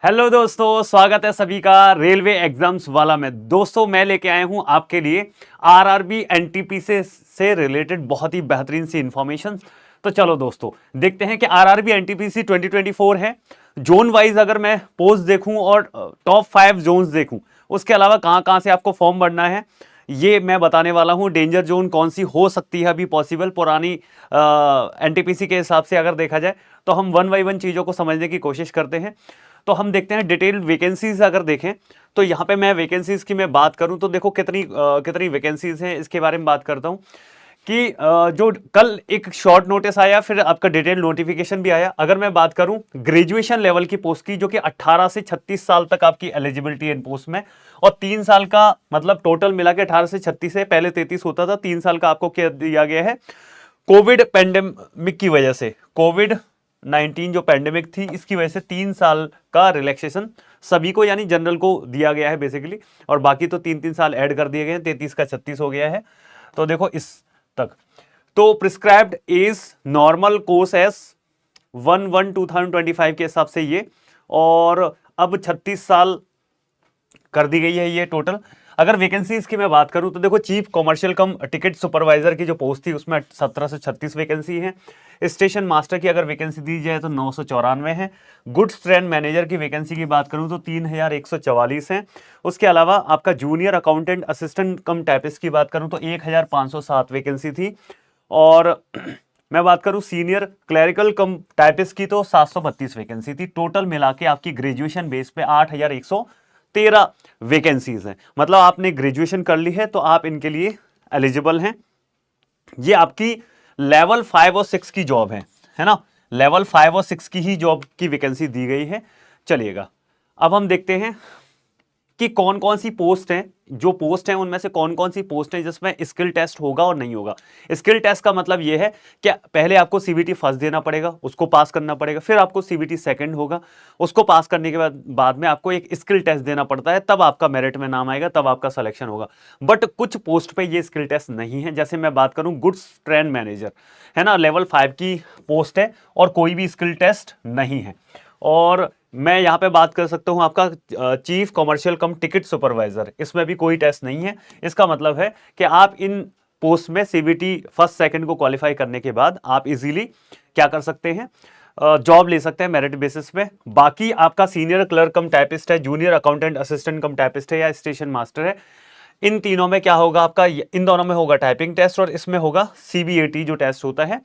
Hello दोस्तों, स्वागत है सभी का रेलवे एग्जाम्स वाला में। दोस्तों मैं लेके आया हूं आपके लिए आरआरबी एनटीपी से रिलेटेड बहुत ही बेहतरीन सी इंफॉर्मेशन। तो चलो दोस्तों देखते हैं कि आरआरबी एनटीपीसी 2024 है। जोन वाइज अगर मैं पोस्ट देखूं और टॉप 5 जोन्स देखूं, उसके अलावा कहां कहां से आपको फॉर्म भरना है ये मैं बताने वाला हूं। डेंजर जोन कौन सी हो सकती है अभी पॉसिबल पुरानी एनटीपीसी के हिसाब से अगर देखा जाए, तो हम वन बाई वन चीज़ों को समझने की कोशिश करते हैं। तो हम देखते हैं डिटेल्ड वैकेंसीज अगर देखें, तो यहाँ पे मैं वैकेंसीज की मैं बात करूँ तो देखो कितनी वैकेंसीज हैं इसके बारे में बात करता हूँ कि जो कल एक शॉर्ट नोटिस आया, फिर आपका डिटेल नोटिफिकेशन भी आया। अगर मैं बात करूं ग्रेजुएशन लेवल की पोस्ट की, जो कि 18 से 36 साल तक आपकी एलिजिबिलिटी है इन पोस्ट में, और 3 साल का मतलब टोटल मिला के 18 से 36 है, पहले 33 होता था, 3 साल का आपको क्या दिया गया है। कोविड पेंडेमिक की वजह से, कोविड 19 जो पेंडेमिक थी इसकी वजह से 3 साल का रिलैक्सेशन सभी को यानी जनरल को दिया गया है बेसिकली, और बाकी तो 3-3 साल ऐड कर दिए गए हैं, 33 का 36 हो गया है। तो देखो इस तक तो prescribed as normal course as 1/1/2025 के हिसाब से ये, और अब 36 साल कर दी गई है ये टोटल। अगर वैकेंसीज की मैं बात करूं तो देखो चीफ कमर्शियल कम टिकट सुपरवाइजर की जो पोस्ट थी उसमें 17 से 36 वैकेंसी है। स्टेशन मास्टर की अगर वैकेंसी दी जाए तो 994 है। गुड्स ट्रेन मैनेजर की वैकेंसी की बात करूं तो 3144 है। उसके अलावा आपका जूनियर अकाउंटेंट असिस्टेंट कम टाइपिस्ट की बात करूं तो 1507 वैकेंसी थी। और मैं बात करूं सीनियर क्लरिकल कम टाइपिस्ट की तो 732 वैकेंसी थी। टोटल मिला के आपकी ग्रेजुएशन बेस पे 8113 वैकेंसीज हैं। मतलब आपने ग्रेजुएशन कर ली है तो आप इनके लिए एलिजिबल हैं। ये आपकी लेवल 5 और 6 की जॉब है ना। लेवल 5 और 6 की ही जॉब की वैकेंसी दी गई है। चलिएगा अब हम देखते हैं कि कौन कौन सी पोस्ट हैं। जो पोस्ट हैं उनमें से कौन कौन सी पोस्ट हैं जिसमें स्किल टेस्ट होगा और नहीं होगा। स्किल टेस्ट का मतलब यह है कि पहले आपको सीबीटी फर्स्ट देना पड़ेगा, उसको पास करना पड़ेगा, फिर आपको सीबीटी सेकंड होगा, उसको पास करने के बाद में आपको एक स्किल टेस्ट देना पड़ता है, तब आपका मेरिट में नाम आएगा, तब आपका सिलेक्शन होगा। बट कुछ पोस्ट पे ये स्किल टेस्ट नहीं है। जैसे मैं बात करूं गुड्स ट्रेन मैनेजर है ना, लेवल 5 की पोस्ट है और कोई भी स्किल टेस्ट नहीं है। और मैं यहां पे बात कर सकता हूं आपका चीफ कमर्शियल कम टिकट सुपरवाइजर, इसमें भी कोई टेस्ट नहीं है। इसका मतलब है कि आप इन पोस्ट में सीबीटी फर्स्ट सेकंड को क्वालिफाई करने के बाद आप इजीली क्या कर सकते हैं, जॉब ले सकते हैं मेरिट बेसिस पे। बाकी आपका सीनियर क्लर्क कम टाइपिस्ट है, जूनियर अकाउंटेंट असिस्टेंट कम टाइपिस्ट है, या स्टेशन मास्टर है, इन तीनों में क्या होगा आपका, इन दोनों में होगा टाइपिंग टेस्ट और इसमें होगा सीबीएटी जो टेस्ट होता है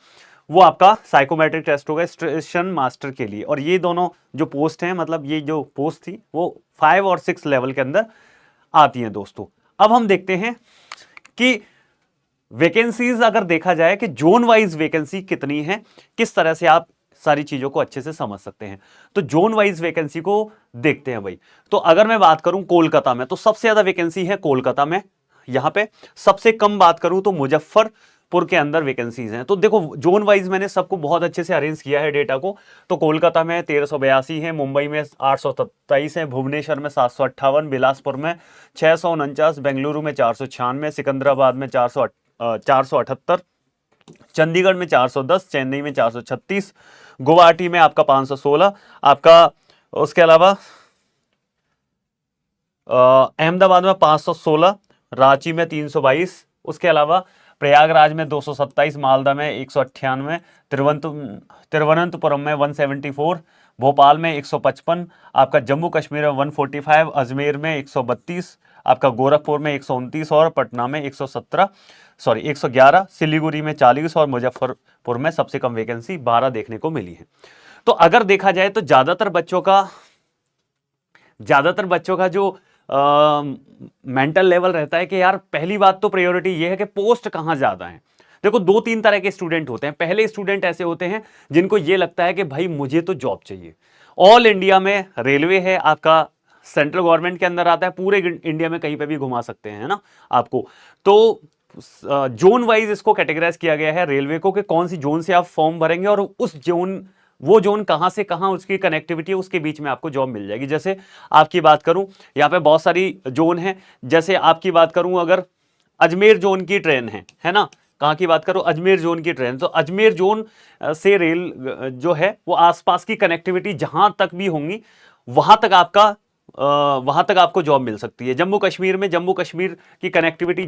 वो आपका साइकोमेट्रिक टेस्ट होगा स्टेशन मास्टर के लिए। और ये दोनों जो पोस्ट हैं, मतलब ये जो पोस्ट थी वो 5 और 6 लेवल के अंदर आती हैं दोस्तों। अब हम देखते हैं कि वैकेंसीज अगर देखा जाए कि जोन वाइज वैकेंसी कितनी है, किस तरह से आप सारी चीजों को अच्छे से समझ सकते हैं। तो जोन वाइज वैकेंसी को देखते हैं भाई। तो अगर मैं बात करूं कोलकाता में, तो सबसे ज्यादा वैकेंसी है कोलकाता में। यहां पे सबसे कम बात करूं तो मुजफ्फरपुर के अंदर वैकेंसीज हैं। तो देखो जोन वाइज मैंने सबको बहुत अच्छे से अरेंज किया है डेटा को। तो कोलकाता में 1382 है, मुंबई में 827 है, भुवनेश्वर में 758, बिलासपुर में 649, बेंगलुरु में 496, सिकंदराबाद में 478, चंडीगढ़ में 410, चेन्नई में 436, गुवाहाटी में आपका 516 आपका। उसके अलावा अहमदाबाद में 516, रांची में 322, उसके अलावा प्रयागराज में 227, मालदा में 198, तिरुवनंतपुरम में 174, भोपाल में 155, आपका जम्मू कश्मीर में 145, अजमेर में 132, आपका गोरखपुर में 129 और पटना में 111, सिलीगुड़ी में 40 और मुजफ्फरपुर में सबसे कम वैकेंसी 12 देखने को मिली है। तो अगर देखा जाए तो ज्यादातर बच्चों का जो मेंटल लेवल रहता है कि यार पहली बात तो प्रायोरिटी ये है कि पोस्ट कहां ज्यादा है। देखो 2-3 तरह के स्टूडेंट होते हैं। पहले स्टूडेंट ऐसे होते हैं जिनको ये लगता है कि भाई मुझे तो जॉब चाहिए। ऑल इंडिया में रेलवे है आपका, सेंट्रल गवर्नमेंट के अंदर आता है, पूरे इंडिया में कहीं पे भी घुमा सकते हैं ना आपको। तो जोन वाइज इसको कैटेगराइज किया गया है रेलवे को कि कौन सी जोन से आप फॉर्म भरेंगे और वो जोन कहां से कहां उसकी कनेक्टिविटी है, उसके बीच में आपको जॉब मिल जाएगी। जैसे आपकी बात करूं, यहाँ पे बहुत सारी जोन है। जैसे आपकी बात करूं अगर अजमेर जोन की ट्रेन है ना, कहाँ की बात करो, अजमेर जोन की ट्रेन, तो अजमेर जोन से रेल जो है वो आसपास की कनेक्टिविटी जहां तक भी होंगी वहां तक आपको जॉब मिल सकती है। जम्मू कश्मीर में, जम्मू कश्मीर की कनेक्टिविटी,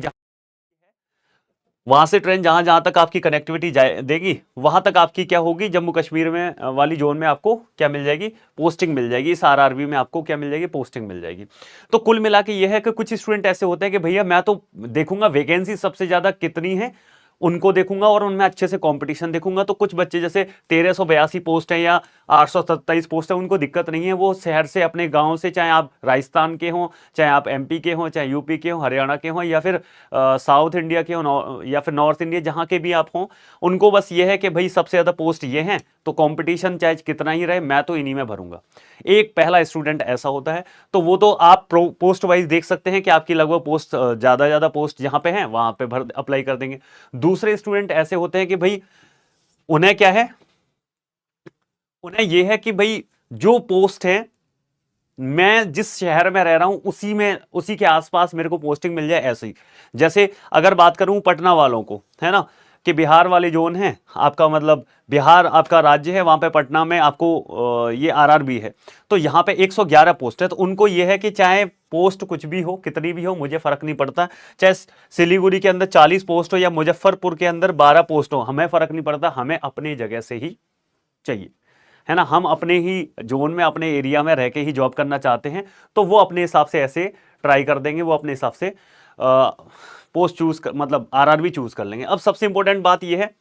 वहां से ट्रेन जहां जहां तक आपकी कनेक्टिविटी देगी, वहां तक आपकी क्या होगी, जम्मू कश्मीर में वाली जोन में आपको क्या मिल जाएगी, पोस्टिंग मिल जाएगी। इस आरआरबी में आपको क्या मिल जाएगी, पोस्टिंग मिल जाएगी। तो कुल मिला के ये है कि कुछ स्टूडेंट ऐसे होते हैं कि भैया मैं तो देखूंगा वैकेंसी सबसे ज्यादा कितनी है, उनको देखूंगा और उनमें अच्छे से कंपटीशन देखूंगा। तो कुछ बच्चे जैसे 1382 पोस्ट है या 827 पोस्ट है, उनको दिक्कत नहीं है, वो शहर से, अपने गांव से, चाहे आप राजस्थान के हों, चाहे आप एमपी के हों, चाहे यूपी के हों, हरियाणा के हों, या फिर साउथ इंडिया के हों, या फिर नॉर्थ इंडिया, जहां के भी आप हों, उनको बस ये है कि भाई सबसे ज़्यादा पोस्ट ये हैं, तो कंपटीशन चाहे कितना ही रहे, मैं तो इन्हीं में भरूंगा। एक पहला स्टूडेंट ऐसा होता है। तो वो तो आप पोस्ट वाइज देख सकते हैं कि आपकी लगभग पोस्ट, ज़्यादा पे जहां पे हैं वहां पे भर अप्लाई कर देंगे। दूसरे स्टूडेंट ऐसे होते हैं कि भाई उन्हें क्या है, उन्हें यह है कि भाई जो पोस्ट है, मैं जिस शहर में रह रहा हूं उसी के आसपास मेरे को पोस्टिंग मिल जाए, ऐसे ही। जैसे अगर बात करूं पटना वालों को, है ना, कि बिहार वाले जोन है आपका, मतलब बिहार आपका राज्य है, वहां पे पटना में आपको ये आरआरबी है, तो यहां पे 111 पोस्ट है। तो उनको ये है कि चाहे पोस्ट कुछ भी हो, कितनी भी हो, मुझे फर्क नहीं पड़ता, चाहे सिलीगुड़ी के अंदर 40 पोस्ट हो या मुजफ्फरपुर के अंदर 12 पोस्ट हो, हमें फर्क नहीं पड़ता, हमें अपनी जगह से ही चाहिए, है ना। हम अपने ही जोन में, अपने एरिया में रह के ही जॉब करना चाहते हैं, तो वो अपने हिसाब से ऐसे ट्राई कर देंगे, वो अपने हिसाब से पोस्ट चूज कर, मतलब आरआरबी चूज कर लेंगे। अब सबसे इंपॉर्टेंट बात यह है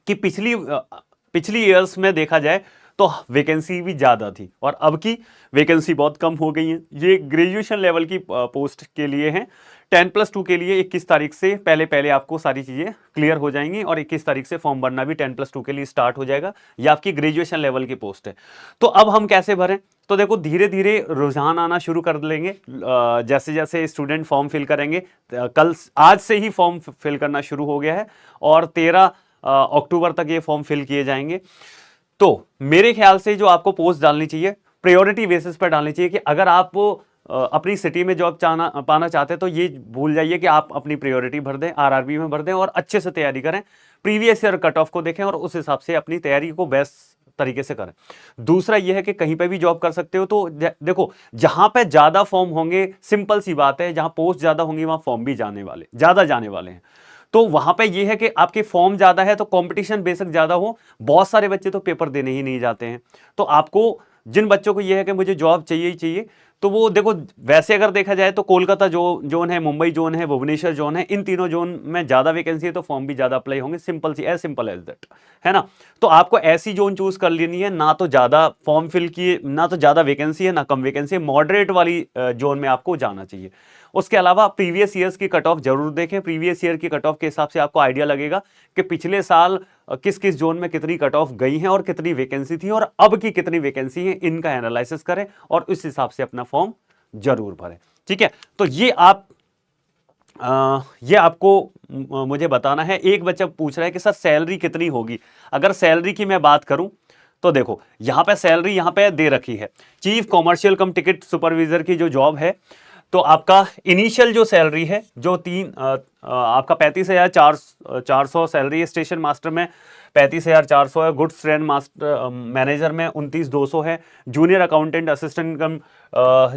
कि पिछली ईयर्स में देखा जाए तो वैकेंसी भी ज़्यादा थी और अब की वैकेंसी बहुत कम हो गई है। ये ग्रेजुएशन लेवल की पोस्ट के लिए हैं। 10+2 के लिए 21 तारीख से पहले आपको सारी चीज़ें क्लियर हो जाएंगी और 21 तारीख से फॉर्म भरना भी 10+2 के लिए स्टार्ट हो जाएगा। ये आपकी ग्रेजुएशन लेवल की पोस्ट है। तो अब हम कैसे भरें? तो देखो, धीरे धीरे रुझान आना शुरू कर लेंगे, जैसे जैसे स्टूडेंट फॉर्म फिल करेंगे। आज से ही फॉर्म फिल करना शुरू हो गया है और 13 अक्टूबर तक ये फॉर्म फिल किए जाएंगे। तो मेरे ख्याल से जो आपको पोस्ट डालनी चाहिए, प्रायोरिटी बेसिस पर डालनी चाहिए, कि अगर आप अपनी सिटी में जॉब पाना चाहते हैं तो ये भूल जाइए कि आप अपनी प्रायोरिटी भर दें, आरआरबी में भर दें और अच्छे से तैयारी करें। प्रीवियस ईयर कट ऑफ को देखें और उस हिसाब से अपनी तैयारी को बेस्ट तरीके से करें। दूसरा यह है कि कहीं पे भी जॉब कर सकते हो, तो देखो जहां पे ज्यादा फॉर्म होंगे, सिंपल सी बात है, जहां पोस्ट ज्यादा होंगी वहां फॉर्म भी ज्यादा जाने वाले हैं। तो वहां पे ये है कि आपके फॉर्म ज्यादा है तो कंपटीशन बेशक ज्यादा हो, बहुत सारे बच्चे तो पेपर देने ही नहीं जाते हैं। तो आपको, जिन बच्चों को ये है कि मुझे जॉब चाहिए ही चाहिए, तो वो देखो, वैसे अगर देखा जाए तो कोलकाता जोन है, मुंबई जोन है, भुवनेश्वर जोन है, इन तीनों जोन में ज्यादा वैकेंसी है तो फॉर्म भी ज्यादा अप्लाई होंगे। सिंपल एज दैट, है ना। तो आपको ऐसी जोन चूज कर लेनी है, ना तो ज्यादा फॉर्म फिल किए, ना तो ज्यादा वैकेंसी है, ना कम वैकेंसी है, मॉडरेट वाली जोन में आपको जाना चाहिए। उसके अलावा प्रीवियस ईयर्स की कट ऑफ जरूर देखें। प्रीवियस ईयर की कट ऑफ के हिसाब से आपको आइडिया लगेगा कि पिछले साल किस किस जोन में कितनी कट ऑफ गई है और कितनी वैकेंसी थी और अब की कितनी वैकेंसी है, इनका एनालिसिस करें और उस हिसाब से अपना फॉर्म जरूर भरें। ठीक है, तो ये आपको मुझे बताना है। एक बच्चा पूछ रहा है कि सर सैलरी कितनी होगी। अगर सैलरी की मैं बात करूं तो देखो, यहां पे सैलरी यहां पे दे रखी है। चीफ कॉमर्शियल कम टिकट सुपरवाइजर की जो जॉब है, तो आपका इनिशियल जो सैलरी है, जो आपका 35,400 सैलरी है। स्टेशन मास्टर में 35,400 है। गुड्स ट्रेन मास्टर मैनेजर में 29,200 है। जूनियर अकाउंटेंट असिस्टेंट कम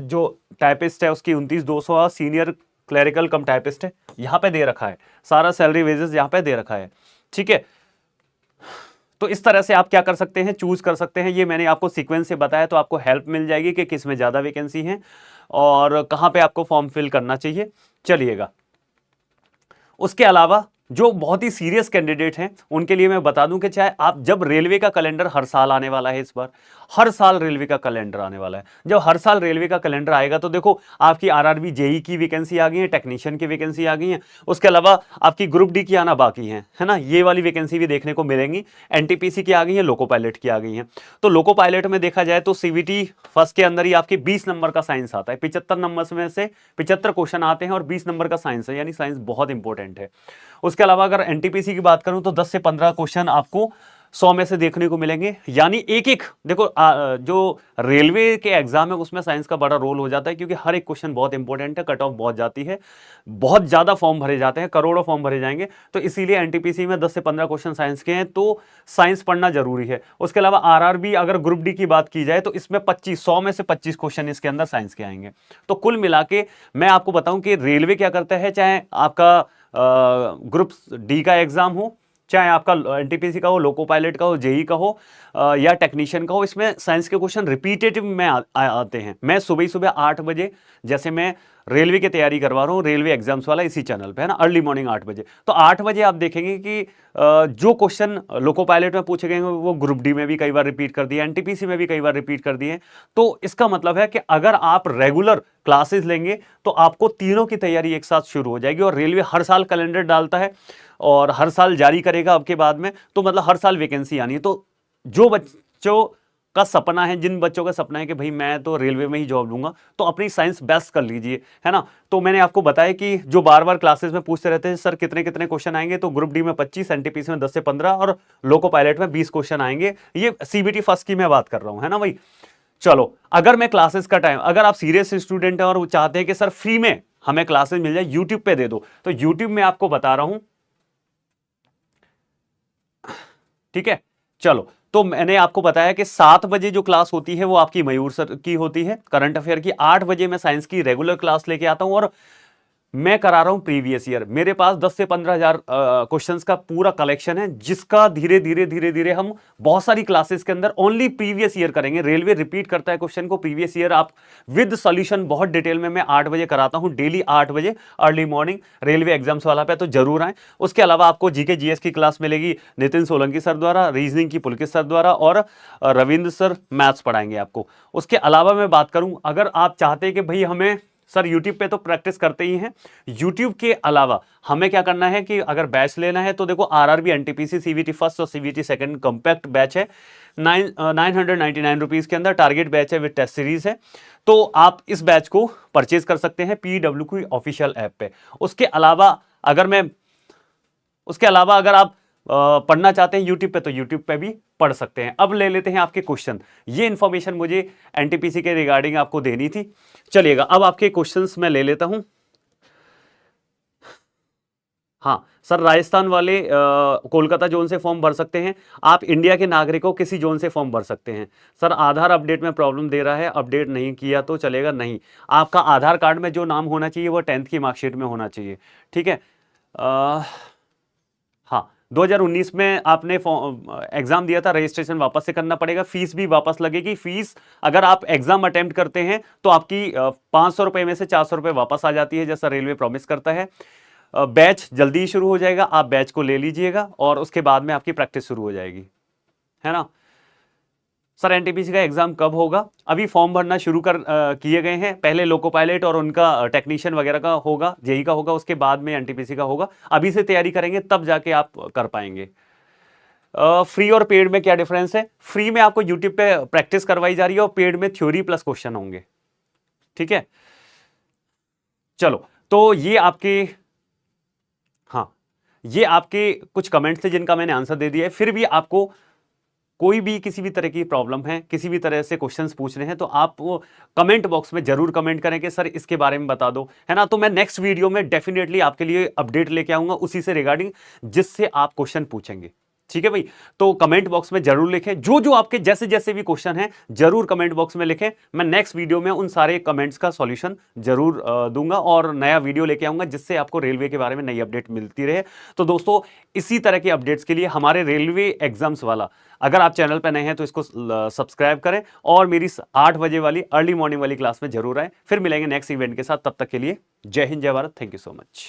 जो टाइपिस्ट है उसकी 29,200 है। सीनियर क्लरिकल कम टाइपिस्ट है, यहाँ पे दे रखा है सारा सैलरी वेजेस, यहाँ पे दे रखा है। ठीक है, तो इस तरह से आप क्या कर सकते हैं, चूज कर सकते हैं। ये मैंने आपको सीक्वेंस से बताया तो आपको हेल्प मिल जाएगी कि किस में ज्यादा वैकेंसी है और कहां पे आपको फॉर्म फिल करना चाहिए। चलिएगा, उसके अलावा जो बहुत ही सीरियस कैंडिडेट हैं उनके लिए मैं बता दूं कि चाहे आप, जब रेलवे का कैलेंडर हर साल आने वाला है, इस बार हर साल रेलवे का कैलेंडर आने वाला है। जब हर साल रेलवे का कैलेंडर आएगा तो देखो, आपकी आरआरबी जेई की वैकेंसी आ गई है, टेक्नीशियन की वैकेंसी आ गई है, उसके अलावा आपकी ग्रुप डी की आना बाकी है ना, ये वाली वैकेंसी भी देखने को मिलेंगी। एनटीपीसी की आ गई है, लोको पायलट की आ गई है। तो लोको पायलट में देखा जाए तो सीवीटी फर्स्ट के अंदर ही आपके 20 नंबर का साइंस आता है। 75 नंबर में से 75 क्वेश्चन आते हैं और 20 नंबर का साइंस है, यानी साइंस बहुत इंपॉर्टेंट है। उसके अलावा अगर एनटीपीसी की बात करूं तो 10 से 15 क्वेश्चन आपको 100 में से देखने को मिलेंगे। यानी एक एक देखो जो रेलवे के एग्जाम है उसमें साइंस का बड़ा रोल हो जाता है, क्योंकि हर एक क्वेश्चन बहुत इंपॉर्टेंट है, कट ऑफ बहुत जाती है, बहुत ज्यादा फॉर्म भरे जाते हैं, करोड़ों फॉर्म भरे जाएंगे। तो इसीलिए एनटीपीसी में 10 से 15 क्वेश्चन साइंस के हैं, तो साइंस पढ़ना जरूरी है। उसके अलावा आरआरबी अगर ग्रुप डी की बात की जाए तो इसमें 100 में से 25 क्वेश्चन इसके अंदर साइंस के आएंगे। तो कुल मिला के मैं आपको बताऊं कि रेलवे क्या करता है, चाहे आपका ग्रुप डी का एग्जाम हो, चाहे आपका एनटीपीसी का हो, लोको पायलट का हो, जेई का हो या टेक्नीशियन का हो, इसमें साइंस के क्वेश्चन रिपीटेटिव में आते हैं। मैं सुबह सुबह 8 बजे, जैसे मैं रेलवे की तैयारी करवा रहा हूँ, रेलवे एग्जाम्स वाला इसी चैनल पे है ना, अर्ली मॉर्निंग 8 बजे, तो 8 बजे आप देखेंगे कि जो क्वेश्चन लोको पायलट में पूछे गए हैं वो ग्रुप डी में भी कई बार रिपीट कर दिए, एनटीपीसी में भी कई बार रिपीट कर दिए। तो इसका मतलब है कि अगर आप रेगुलर क्लासेस लेंगे तो आपको तीनों की तैयारी एक साथ शुरू हो जाएगी। और रेलवे हर साल कैलेंडर डालता है और हर साल जारी करेगा अब के बाद में, तो मतलब हर साल वैकेंसी आनी है। तो जो बच्चों का सपना है, जिन बच्चों का सपना है कि भाई मैं तो रेलवे में ही जॉब लूंगा, तो अपनी साइंस बेस्ट कर लीजिए, है ना। तो मैंने आपको बताया कि जो बार बार क्लासेस में पूछते रहते हैं सर कितने कितने क्वेश्चन आएंगे, तो ग्रुप डी में 25, एनटीपीसी में 10 से 15 और लोको पायलट में 20 क्वेश्चन आएंगे। ये सीबीटी फर्स्ट की मैं बात कर रहा हूं, है ना भाई। चलो, अगर मैं क्लासेस का टाइम, अगर आप सीरियस स्टूडेंट हैं और वो चाहते हैं कि सर फ्री में हमें क्लासेस मिल जाए, यूट्यूब पे दे दो, तो यूट्यूब में आपको बता रहा हूं, ठीक है। चलो, तो मैंने आपको बताया कि 7 बजे जो क्लास होती है वो आपकी मयूर सर की होती है करंट अफेयर की, 8 बजे मैं साइंस की रेगुलर क्लास लेके आता हूं और मैं करा रहा हूं प्रीवियस ईयर। मेरे पास 10 से 15 हजार क्वेश्चंस का पूरा कलेक्शन है, जिसका धीरे धीरे धीरे धीरे हम बहुत सारी क्लासेस के अंदर ओनली प्रीवियस ईयर करेंगे। रेलवे रिपीट करता है क्वेश्चन को, प्रीवियस ईयर आप विद सॉल्यूशन बहुत डिटेल में मैं 8 बजे कराता हूं, डेली 8 बजे अर्ली मॉर्निंग रेलवे एग्जाम्स वाला पे, तो जरूर आए। उसके अलावा आपको जीके जीएस की क्लास मिलेगी नितिन सोलंकी सर द्वारा, रीजनिंग की पुलकित सर द्वारा, और रविंद्र सर मैथ्स पढ़ाएंगे आपको। उसके अलावा मैं बात करूं, अगर आप चाहते हैं कि भाई हमें सर यूट्यूब पे तो प्रैक्टिस करते ही हैं, यूट्यूब के अलावा हमें क्या करना है कि अगर बैच लेना है तो देखो आरआरबी एनटीपीसी सीवीटी फर्स्ट और सीवीटी सेकंड कंपैक्ट बैच है 999 रुपीज के अंदर, टारगेट बैच है विद टेस्ट सीरीज है। तो आप इस बैच को परचेज कर सकते हैं PWQ ऑफिशियल ऐप पे। उसके अलावा अगर आप पढ़ना चाहते हैं यूट्यूब पे, तो यूट्यूब पे भी पढ़ सकते हैं। अब ले लेते हैं आपके क्वेश्चन, ये इंफॉर्मेशन मुझे एनटीपीसी के रिगार्डिंग आपको देनी थी। चलिएगा, अब आपके क्वेश्चंस मैं ले लेता हूं। हाँ सर, राजस्थान वाले कोलकाता जोन से फॉर्म भर सकते हैं, आप इंडिया के नागरिक हो किसी जोन से फॉर्म भर सकते हैं। सर आधार अपडेट में प्रॉब्लम दे रहा है, अपडेट नहीं किया तो चलेगा? नहीं, आपका आधार कार्ड में जो नाम होना चाहिए वो 10th की मार्कशीट में होना चाहिए, ठीक है। हाँ, 2019 में आपने एग्जाम दिया था, रजिस्ट्रेशन वापस से करना पड़ेगा, फीस भी वापस लगेगी। फीस अगर आप एग्जाम अटेम्प्ट करते हैं तो आपकी 500 रुपए में से 400 रुपए वापस आ जाती है, जैसा रेलवे प्रॉमिस करता है। बैच जल्दी ही शुरू हो जाएगा, आप बैच को ले लीजिएगा और उसके बाद में आपकी प्रैक्टिस शुरू हो जाएगी, है ना। सर एनटीपीसी का एग्जाम कब होगा? अभी फॉर्म भरना शुरू किए गए हैं, पहले लोको पायलट और उनका टेक्नीशियन वगैरह का होगा, जेई का होगा, उसके बाद में एनटीपीसी का होगा। अभी से तैयारी करेंगे तब जाके आप कर पाएंगे। फ्री और पेड में क्या डिफरेंस है? फ्री में आपको यूट्यूब पे प्रैक्टिस करवाई जा रही है और पेड में थ्योरी प्लस क्वेश्चन होंगे, ठीक है। चलो, तो ये आपके कुछ कमेंट्स थे जिनका मैंने आंसर दे दिया है। फिर भी आपको कोई भी किसी भी तरह की प्रॉब्लम है, किसी भी तरह से क्वेश्चंस पूछ रहे हैं, तो आप वो कमेंट बॉक्स में जरूर कमेंट करें कि सर इसके बारे में बता दो, है ना। तो मैं नेक्स्ट वीडियो में डेफिनेटली आपके लिए अपडेट लेके आऊंगा उसी से रिगार्डिंग, जिससे आप क्वेश्चन पूछेंगे, ठीक है भाई। तो कमेंट बॉक्स में जरूर लिखें, जो जो आपके जैसे जैसे भी क्वेश्चन हैं जरूर कमेंट बॉक्स में लिखें। मैं नेक्स्ट वीडियो में उन सारे कमेंट्स का सॉल्यूशन जरूर दूंगा और नया वीडियो लेके आऊंगा, जिससे आपको रेलवे के बारे में नई अपडेट मिलती रहे। तो दोस्तों, इसी तरह की अपडेट्स के लिए हमारे रेलवे एग्जाम्स वाला, अगर आप चैनल पर नए हैं तो इसको सब्सक्राइब करें और मेरी 8 बजे वाली अर्ली मॉर्निंग वाली क्लास में जरूर आए। फिर मिलेंगे नेक्स्ट इवेंट के साथ, तब तक के लिए जय हिंद, जय Bharat, thank you so much.